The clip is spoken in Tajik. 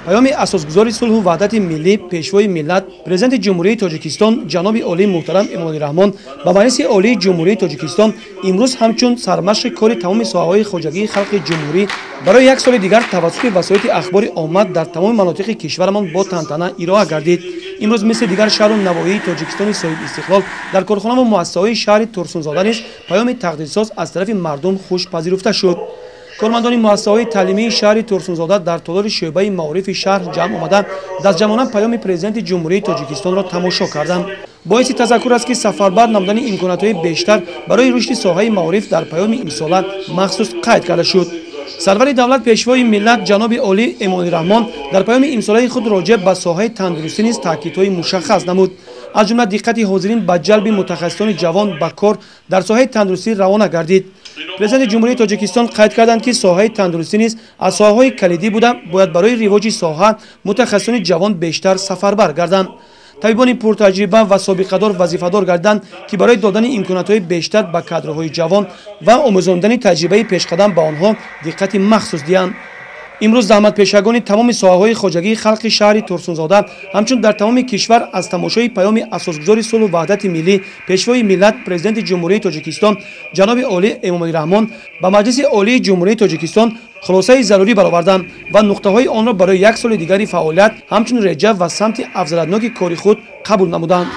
паёми асосгузори сулҳу ваҳдати миллӣ пешвои миллат президенти ҷумҳурии тоҷикистон ҷаноби олии муҳтарам эмомалӣ раҳмон ба маҷлиси олии ҷумҳурии тоҷикистон имрӯз ҳамчун сармашқи кори тамоми соҳаҳои хоҷагии халқи ҷумҳурӣ барои як соли дигар тавассути васоити ахбори оммад дар тамоми манотиқи кишварамон бо тантана ироа гардид. имрӯз мисли дигар шаҳру навоии тоҷикистони соҳибистиқлол дар корхона ва муассисаҳои шаҳри Турсунзода низ паёми тақдирсоз аз тарафи мардум хуш пазируфта шуд. кормандони муассисаҳои таълимии шаҳри Турсунзода дар толори шӯъбаи маорифи шаҳр ҷамъ омада дастҷамона паёми президенти ҷумҳурии тоҷикистонро тамошо карданд. боиси тазаккур аст ки сафарбар намудани имконотҳои бештар барои рушди соҳаи маориф дар паёми имсола махсус қайд карда шуд. сарвари давлат пешвои миллат ҷаноби олӣ эмомалӣ раҳмон дар паёми имсолаи худ роҷеъ ба соҳаи тандурустӣ низ таъкидҳои мушаххас намуд. аз ҷумла диққати ҳозирин ба ҷалби мутахассисони ҷавон ба кор дар соҳаи тандурустӣ равона гардид. президенти ҷумҳурии тоҷикистон қайд карданд ки соҳаи тандурустӣ низ аз соҳаҳои калидӣ буда бояд барои ривоҷи соҳа мутахассисони ҷавон бештар сафарбар гарданд. табибони пуртаҷриба ва собиқадор вазифадор гардиданд ки барои додани имконотҳои бештар ба кадрҳои ҷавон ва омӯзондани таҷрибаи пешқадам ба онҳо диққати махсус диҳанд. имрӯз заҳматпешагони тамоми соҳаҳои хоҷагии халқи шаҳри Турсунзода ҳамчун дар тамоми кишвар аз тамошои паёми асосгузори сулҳу ваҳдати миллӣ пешвои миллат президенти ҷумҳурии тоҷикистон ҷаноби олӣ эмомалӣ раҳмон ба маҷлиси олии ҷумҳурии тоҷикистон хулосаи зарурӣ бароварданд ва нуқтаҳои онро барои як соли дигари фаъолият ҳамчун реҷа ва самти афзалиятноки кори худ қабул намуданд.